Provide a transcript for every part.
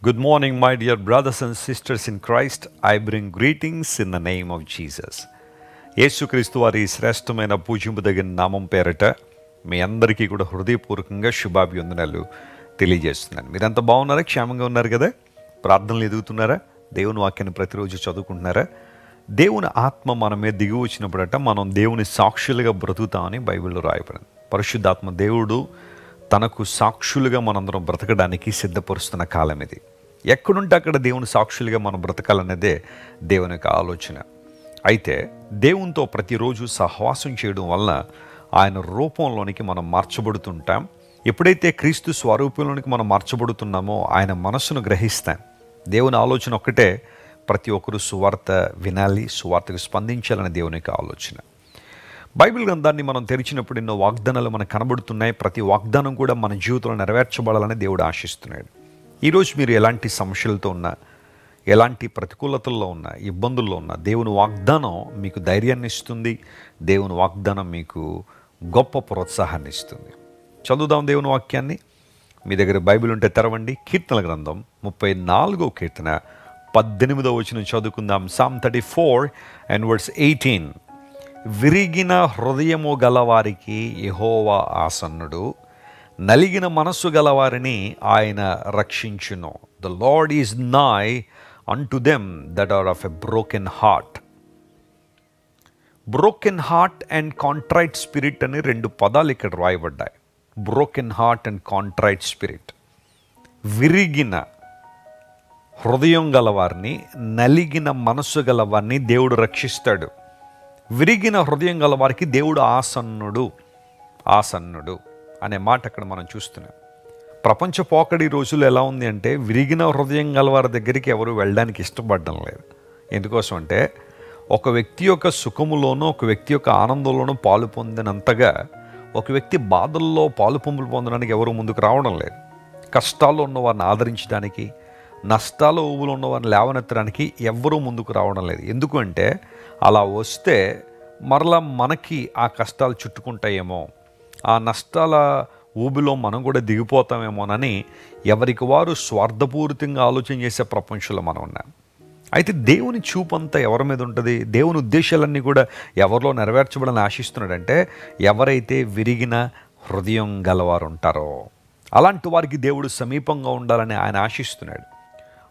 Good morning, my dear brothers and sisters in Christ. I bring greetings in the name of Jesus. యేసుక్రీస్తు వారి శ్రేష్టమైన పూజింపుదగిన నామం పేరట మీ అందరికీ కూడా హృదయపూర్వకంగా శుభాభివందనాలు తెలియజేస్తున్నాను. మీరంతా బాగున్నారా? క్షేమంగా ఉన్నారు కదా? ప్రార్థనలు ఎదుగుతున్నారా? దేవుని వాక్యాన్ని ప్రతిరోజు చదువుకుంటున్నారా? దేవుని ఆత్మ మన మీద దిగి వచ్చినప్పుడట మనం దేవుని సాక్షులుగా బ్రతుకుతామని బైబిల్లో రాయబడింది. పరిశుద్ధాత్మ దేవుడు తనకు సాక్షులుగా మనందరం బ్రతకడానికి సిద్ధపరుస్తున్న కాలం ఇది. ఎక్కడుంటే అక్కడ దేవుని సాక్షులుగా మనం బ్రతకాలనేదే దేవుని యొక్క ఆలోచన. అయితే దేవునితో ప్రతిరోజు సహవాసం చేయడం వల్ల ఆయన రూపంలోనికి మనం మార్చబడుతుంటాం. ఎప్పుడైతే క్రీస్తు స్వరూపంలోనికి మనం మార్చబడుతున్నామో ఆయన మనస్సును గ్రహిస్తాం. దేవుని ఆలోచన ఒక్కటే, ప్రతి ఒక్కరూ సువార్త వినాలి, సువార్తకు స్పందించాలని దేవుని యొక్క ఆలోచన. బైబిల్ గ్రంథాన్ని మనం తెరిచినప్పుడు ఎన్నో వాగ్దానాలు మనకు కనబడుతున్నాయి. ప్రతి వాగ్దానం కూడా మన జీవితంలో నెరవేర్చబడాలని దేవుడు ఆశిస్తున్నాడు. ఈరోజు మీరు ఎలాంటి సమస్యలతో ఉన్నా, ఎలాంటి ప్రతికూలతల్లో ఉన్నా, ఇబ్బందుల్లో ఉన్నా, దేవుని వాగ్దానం మీకు ధైర్యాన్ని ఇస్తుంది. దేవుని వాగ్దానం మీకు గొప్ప ప్రోత్సాహాన్ని ఇస్తుంది. చదువుదాం దేవుని వాక్యాన్ని. మీ దగ్గర బైబిల్ ఉంటే తెరవండి. కీర్తనల గ్రంథం 34వ కీర్తన 18వ వచనం చదువుకుందాం. Psalm 34 and verse 18. విరిగిన హృదయము గలవారికి యెహోవా ఆసన్నుడు, నలిగిన మనస్సు గలవారిని ఆయన రక్షించును. The lord is nigh unto them that are of a broken heart. Broken heart and contrite spirit అని రెండు పదాలు ఇక్కడ రాయబడ్డాయి. Broken heart and contrite spirit. విరిగిన హృదయం గలవారిని, నలిగిన మనస్సు గలవారిని దేవుడు రక్షిస్తాడు. విరిగిన హృదయం గలవారికి దేవుడు ఆసన్నుడు. ఆసన్నుడు అనే మాట అక్కడ మనం చూస్తున్నాం. ప్రపంచ పోకడి రోజులు ఎలా ఉంది అంటే, విరిగిన హృదయం గలవారి దగ్గరికి ఎవరు వెళ్ళడానికి ఇష్టపడడం లేదు. ఎందుకోసం అంటే, ఒక వ్యక్తి యొక్క సుఖములోనూ, ఒక వ్యక్తి యొక్క ఆనందంలోనూ పాలు పొందినంతగా ఒక వ్యక్తి బాధల్లో పాలు పంపులు పొందడానికి ఎవరు ముందుకు రావడం లేదు. కష్టాల్లో ఉన్న వారిని ఆదరించడానికి, నష్టాల ఊబులో ఉన్న వారిని లేవనెత్తడానికి ఎవ్వరూ ముందుకు రావడం లేదు. ఎందుకు అంటే, అలా వస్తే మరలా మనకి ఆ కష్టాలు చుట్టుకుంటాయేమో, ఆ నష్టాల ఊబిలో మనం కూడా దిగిపోతామేమోనని ఎవరికి వారు స్వార్థపూరితంగా ఆలోచన చేసే ప్రపంచంలో మనం ఉన్నాం. అయితే దేవుని చూపంతా ఎవరి మీద ఉంటుంది? దేవుని ఉద్దేశాలన్నీ కూడా ఎవరిలో నెరవేర్చబడాలని ఆశిస్తున్నాడంటే, ఎవరైతే విరిగిన హృదయం గలవారు ఉంటారో అలాంటి వారికి దేవుడు సమీపంగా ఉండాలని ఆయన ఆశిస్తున్నాడు.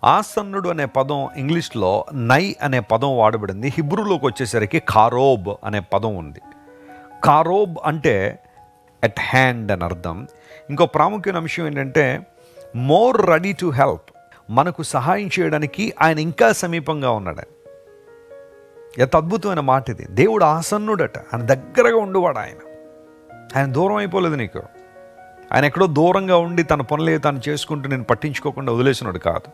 ఆసన్నుడు అనే పదం ఇంగ్లీష్లో నై అనే పదం వాడబడింది. హిబ్రూలోకి వచ్చేసరికి కారోబ్ అనే పదం ఉంది. కారోబ్ అంటే ఎట్ హ్యాండ్ అని అర్థం. ఇంకో ప్రాముఖ్యమైన అంశం ఏంటంటే, మోర్ రెడీ టు హెల్ప్. మనకు సహాయం చేయడానికి ఆయన ఇంకా సమీపంగా ఉన్నాడు. ఎంత అద్భుతమైన మాట ఇది. దేవుడు ఆసన్నుడట, ఆయన దగ్గరగా ఉండేవాడు. ఆయన దూరం అయిపోలేదు నీకు. ఆయన ఎక్కడో దూరంగా ఉండి తన పనులే తాను చేసుకుంటూ నేను పట్టించుకోకుండా వదిలేసినాడు కాదు.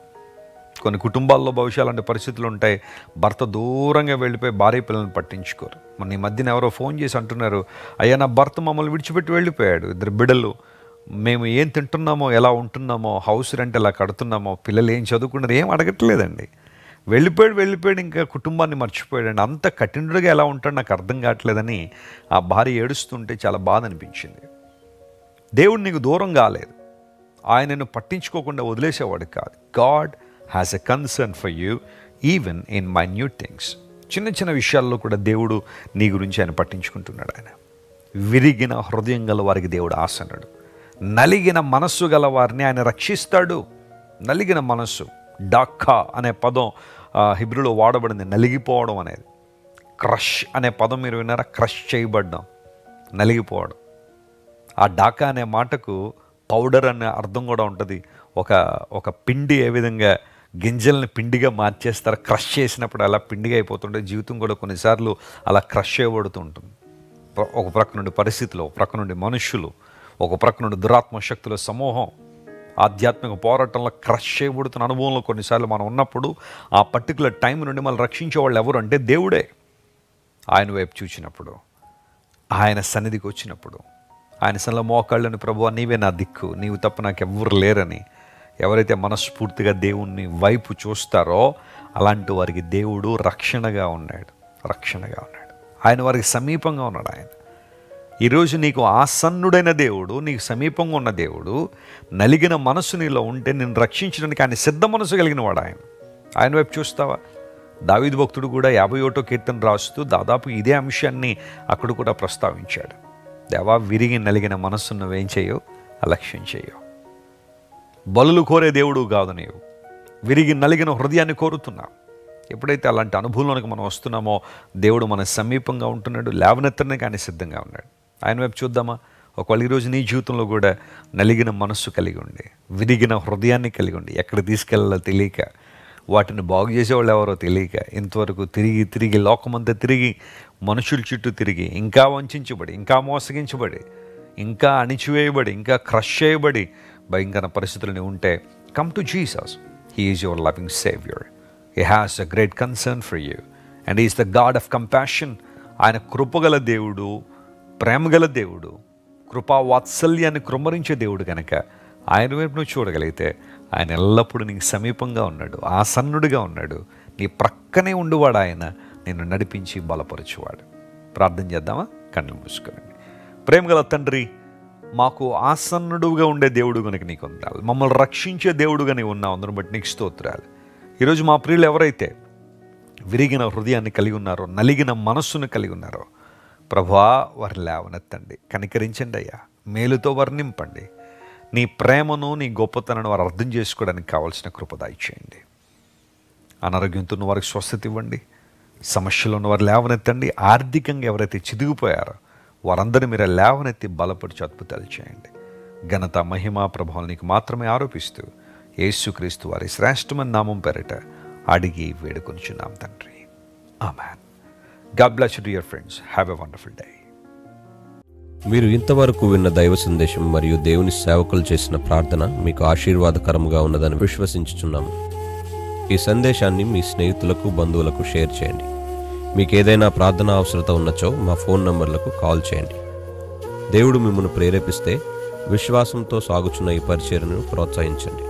కొన్ని కుటుంబాల్లో బహుశా అలాంటి పరిస్థితులు ఉంటాయి. భర్త దూరంగా వెళ్ళిపోయి భార్య పిల్లల్ని పట్టించుకోరు. మన ఈ మధ్యన ఎవరో ఫోన్ చేసి అంటున్నారు, అయ్యా నా భర్త మమ్మల్ని విడిచిపెట్టి వెళ్ళిపోయాడు, 2 బిడ్డలు, మేము ఏం తింటున్నామో, ఎలా ఉంటున్నామో, హౌస్ రెంట్ ఎలా కడుతున్నామో, పిల్లలు ఏం చదువుకున్నారు, ఏం అడగట్లేదండి. వెళ్ళిపోయాడు, ఇంకా కుటుంబాన్ని మర్చిపోయాడండి. అంత కఠినుడిగా ఎలా ఉంటాడు నాకు అర్థం కావట్లేదని ఆ భార్య ఏడుస్తుంటే చాలా బాధ అనిపించింది. దేవుడు నీకు దూరం కాలేదు, ఆయనను పట్టించుకోకుండా వదిలేసేవాడు కాదు. God has a concern for you even in minute things. చిన్న చిన్న విషయాల్లో కూడా దేవుడు నీ గురించి ఆయన పట్టించుకుంటున్నాడు. ఆయన విరిగిన హృదయం గల వారికి దేవుడు ఆసన్నుడు. నలిగిన మనస్సు గల వారిని ఆయన రక్షిస్తాడు. నలిగిన మనస్సు, డాక్కా అనే పదం హిబ్రూలో వాడబడింది. నలిగిపోవడం అనేది. క్రష్ అనే పదం మీరు విన్నారా? క్రష్ చేయబడ్డం, నలిగిపోవడం. ఆ డాకా అనే మాటకు పౌడర్ అనే అర్థం కూడా ఉంటుంది. ఒక పిండి ఏ విధంగా గింజల్ని పిండిగా మార్చేస్తారు, క్రష్ చేసినప్పుడు అలా పిండిగా అయిపోతుంటే జీవితం కూడా కొన్నిసార్లు అలా క్రష్ చేయబడుతూ ఉంటుంది. ఒక ప్రక్క నుండి పరిస్థితులు, ఒక ప్రక్క నుండి మనుష్యులు, ఒక ప్రక్క నుండి దురాత్మ శక్తుల సమూహం, ఆధ్యాత్మిక పోరాటంలో క్రష్ చేయబడుతున్న అనుభవంలో కొన్నిసార్లు మనం ఉన్నప్పుడు ఆ పర్టికులర్ టైం నుండి మనం రక్షించే వాళ్ళు ఎవరు అంటే దేవుడే. ఆయన వైపు చూచినప్పుడు, ఆయన సన్నిధికి వచ్చినప్పుడు, ఆయన సన్నిధిలో మోకాళ్ళని, ప్రభువా నీవే నా దిక్కు, నీవు తప్ప నాకు ఎవ్వరు లేరని ఎవరైతే మనస్ఫూర్తిగా దేవుణ్ణి వైపు చూస్తారో అలాంటి వారికి దేవుడు రక్షణగా ఉన్నాడు. ఆయన వారికి సమీపంగా ఉన్నాడు. ఈరోజు నీకు ఆసన్నుడైన దేవుడు, నీకు సమీపంగా ఉన్న దేవుడు, నలిగిన మనసు నీలో ఉంటే నిన్ను రక్షించడానికి ఆయన సిద్ధ మనసు కలిగిన వాడు. ఆయన వైపు చూస్తావా? దావీదు భక్తుడు కూడా 51వ కీర్తన రాస్తూ దాదాపు ఇదే అంశాన్ని అక్కడ కూడా ప్రస్తావించాడు. దేవా, విరిగి నలిగిన మనస్సు నువ్వేం చేయవు, అలక్ష్యం చేయవు. బలులు కోరే దేవుడు కాదు నీవు, విరిగి నలిగిన హృదయాన్ని కోరుతున్నావు. ఎప్పుడైతే అలాంటి అనుభవంలోనికి మనం వస్తున్నామో దేవుడు మన సమీపంగా ఉంటున్నాడు, లేవనెత్తడానికి ఆయన సిద్ధంగా ఉన్నాడు. ఆయన వైపు చూద్దామా? ఒకవేళ ఈరోజు నీ జీవితంలో కూడా నలిగిన మనస్సు కలిగి ఉండి, విరిగిన హృదయాన్ని కలిగి ఉండి, ఎక్కడ తీసుకెళ్ళాలో తెలియక, వాటిని బాగు చేసేవాళ్ళు ఎవరో తెలియక, ఇంతవరకు తిరిగి తిరిగి లోకమంతా తిరిగి, మనుషుల చుట్టూ తిరిగి, ఇంకా వంచబడి, ఇంకా మోసగించబడి, ఇంకా అణిచివేయబడి, ఇంకా క్రష్ చేయబడి భయంకర పరిస్థితులని ఉంటే, come to Jesus. He is your loving saviour. He has a great concern for you and is the God of compassion. ఆయన కృపగల దేవుడు, ప్రేమగల దేవుడు, కృపా వాత్సల్యాన్ని కృమ్మరించే దేవుడు కనుక ఆయన వైపు నువ్వు చూడగలిగితే ఆయన ఎల్లప్పుడూ నీకు సమీపంగా ఉన్నాడు, ఆసన్నుడిగా ఉన్నాడు, నీ ప్రక్కనే ఉండువాడు. ఆయన నిన్ను నడిపించి బలపరచువాడు. ప్రార్థన చేద్దామా? కళ్ళు మూసుకోండి. ప్రేమగల తండ్రి, మాకు ఆసన్నుడుగా ఉండే దేవుడు కనుక నీకు ఉండాలి, మమ్మల్ని రక్షించే దేవుడుగా నీవు ఉన్నావు. అందరం బట్టి నీకు స్తోత్రాలు. ఈరోజు మా ప్రియులు ఎవరైతే విరిగిన హృదయాన్ని కలిగి ఉన్నారో, నలిగిన మనస్సును కలిగి ఉన్నారో, ప్రభువా, వారిని లేవనెత్తండి, కనికరించండి అయ్యా, మేలుతో వర్ణింపండి. నీ ప్రేమను, నీ గొప్పతనాన్ని వారు అర్థం చేసుకోవడానికి కావాల్సిన కృప దయచేయండి. అనారోగ్యంతో ఉన్న వారికి స్వస్థత ఇవ్వండి, సమస్యలు ఉన్న వారు లేవనెత్తండి. ఆర్థికంగా ఎవరైతే చిదిగిపోయారో వారందరినీ మీరు లేవనెత్తి బలపరిచి అద్భుతాలు చేయండి. ఘనత, మహిమ, ప్రభావం నీకు మాత్రమే ఆరోపిస్తూ యేసుక్రీస్తు వారి శ్రేష్టమైన నామం పేరిట అడిగి వేడుకొనిచున్నాం తండ్రి. ఆమేన్. God bless you, dear friends. Have a wonderful day. మీరు ఇంతవరకు విన్న దైవ సందేశం మరియు దేవుని సేవకులు చేసిన ప్రార్థన మీకు ఆశీర్వాదకరముగా ఉన్నదని విశ్వసించుచున్నాము. ఈ సందేశాన్ని మీ స్నేహితులకు, బంధువులకు షేర్ చేయండి. మీకు ఏదైనా ప్రార్థన అవసరత ఉన్నచో మా ఫోన్ నంబర్లకు కాల్ చేయండి. దేవుడు మిమ్మల్ని ప్రేరేపిస్తే విశ్వాసంతో సాగుచున్న ఈ పరిచర్యను ప్రోత్సహించండి.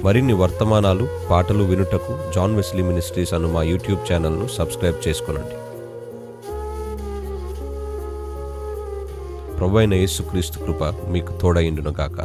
మరిన్ని వర్తమానాలు, పాటలు వినుటకు జాన్ వెస్లీ మినిస్ట్రీస్ అను మా యూట్యూబ్ ఛానల్ను సబ్స్క్రైబ్ చేసుకొనండి. ప్రభువైన యేసుక్రీస్తు కృప మీకు తోడైండును గాక.